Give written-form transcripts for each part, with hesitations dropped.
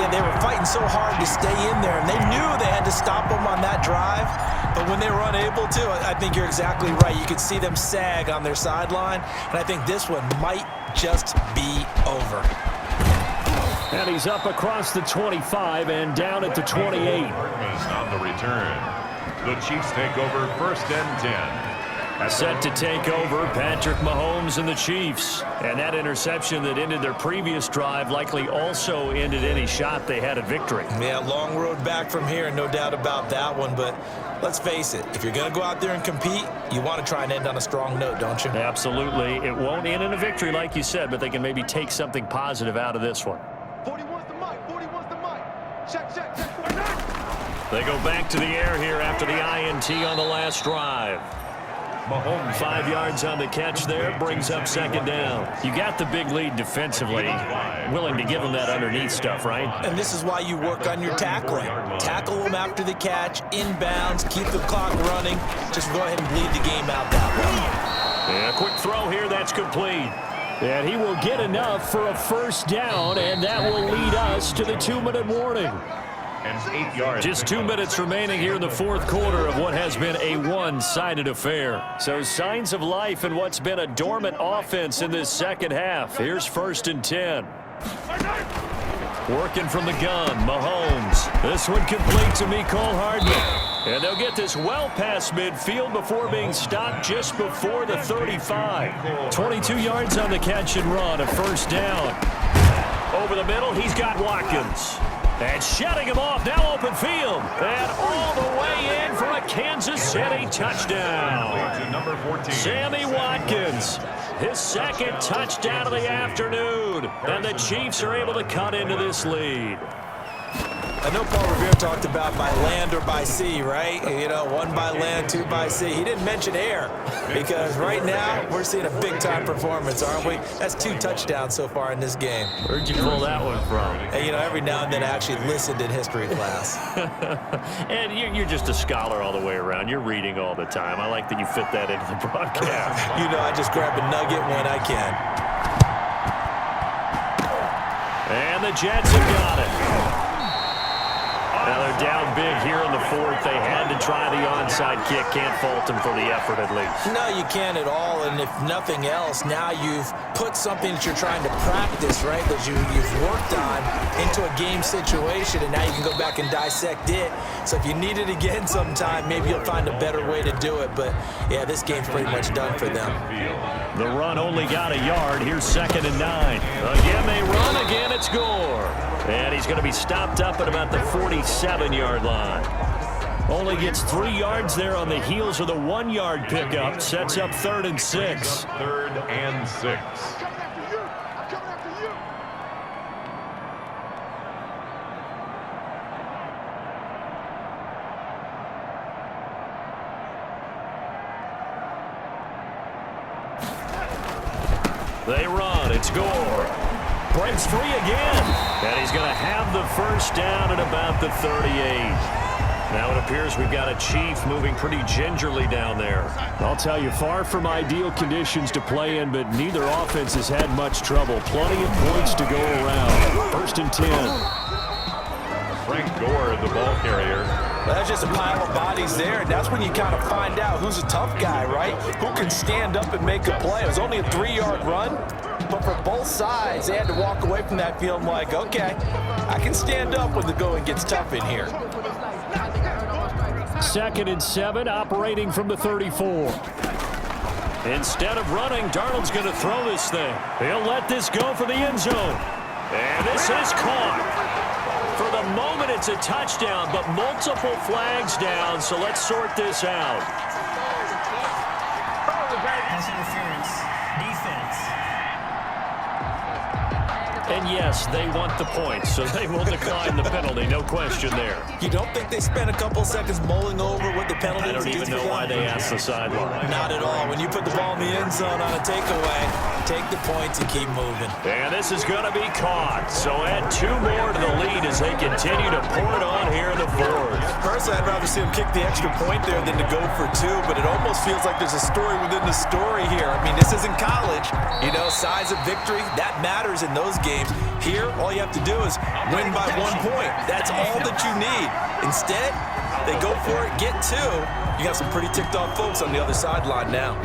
Yeah, they were fighting so hard to stay in there, and they knew they had to stop them on that drive. But when they were unable to, I think you're exactly right. You could see them sag on their sideline, and I think this one might just be over. And he's up across the 25 and down at the 28. On the return, the Chiefs take over 1st and 10. Set to take over, Patrick Mahomes and the Chiefs. And that interception that ended their previous drive likely also ended any shot they had at victory. Yeah, long road back from here, no doubt about that one. But let's face it, if you're going to go out there and compete, you want to try and end on a strong note, don't you? Absolutely. It won't end in a victory like you said, but they can maybe take something positive out of this one. 41's the mic. 41's the mic. Check. They go back to the air here after the INT on the last drive. Mahomes 5 yards on the catch there, brings up 2nd down. You got the big lead defensively, willing to give them that underneath stuff, right? And this is why you work on your tackling. Tackle them after the catch, inbounds, keep the clock running. Just go ahead and bleed the game out that way. Yeah, quick throw here, that's complete. And he will get enough for a 1st down, and that will lead us to the 2-minute warning. And 8 yards. Just 2 minutes remaining here in the 4th quarter of what has been a one-sided affair. So signs of life in what's been a dormant offense in this 2nd half. Here's 1st and 10. Working from the gun, Mahomes. This one complete to Mecole Hardman. And they'll get this well past midfield before being stopped just before the 35. 22 yards on the catch and run, a 1st down. Over the middle, he's got Watkins. And shutting him off, now open field. And all the way in for a Kansas City touchdown. Number 14. Sammy Watkins, his 2nd touchdown of the afternoon. And the Chiefs are able to cut into this lead. I know Paul Revere talked about by land or by sea, right? You know, 1 by land, 2 by sea. He didn't mention air because right now we're seeing a big-time performance, aren't we? That's 2 touchdowns so far in this game. Where'd you pull that one from? And, you know, every now and then I actually listened in history class. And you're just a scholar all the way around. You're reading all the time. I like that you fit that into the broadcast. You know, I just grab a nugget when I can. And the Jets have got it. Now they're down big here in the 4th. They had to try the onside kick. Can't fault them for the effort at least. No, you can't at all. And if nothing else, now you've put something that you're trying to practice, right, that you've worked on into a game situation, and now you can go back and dissect it. So if you need it again sometime, maybe you'll find a better way to do it. But, yeah, this game's pretty much done for them. The run only got a yard. Here's 2nd and 9. Again, they run. Again, it's Gore. And he's going to be stopped up at about the 47-yard line. Only gets 3 yards there on the heels of the 1-yard pickup. Sets up 3rd and 6. 3rd and 6. They run. It's Gore. Breaks free again. And he's going to have the 1st down at about the 38. Now it appears we've got a Chief moving pretty gingerly down there. I'll tell you, far from ideal conditions to play in, but neither offense has had much trouble. Plenty of points to go around. 1st and 10. Frank Gore, the ball carrier. Well, that's just a pile of bodies there, and that's when you kind of find out who's a tough guy, right? Who can stand up and make a play. It was only a 3-yard run, but for both sides, they had to walk away from that field like, okay, I can stand up when the going gets tough in here. 2nd and 7, operating from the 34. Instead of running, Darnold's going to throw this thing. He'll let this go for the end zone. And this is caught. For the moment, it's a touchdown, but multiple flags down, so let's sort this out. Pass interference. Defense. And yes, they want the points, so they will decline the penalty, no question there. You don't think they spent a couple seconds mulling over what the penalty is? I don't even know why they asked the sideline. Not at all. When you put the ball in the end zone on a takeaway, take the points and keep moving. And this is going to be caught. So add 2 more to the lead as they continue to pour it on here in the fourth. Personally, I'd rather see him kick the extra point there than to go for 2, but it almost feels like there's a story within the story here. I mean, this isn't college. You know, size of victory, that matters in those games. Here, all you have to do is win by 1 point. That's all that you need. Instead, they go for it, get 2. You got some pretty ticked off folks on the other sideline now.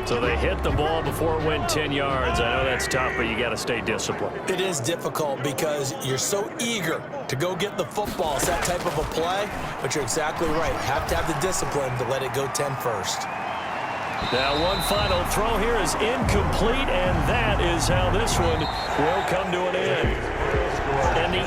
So they hit the ball before it went 10 yards. I know that's tough, but you got to stay disciplined. It is difficult because you're so eager to go get the football. It's that type of a play, but you're exactly right. Have to have the discipline to let it go 10 first. Now one final throw here is incomplete, and that is how this one will come to an end. And the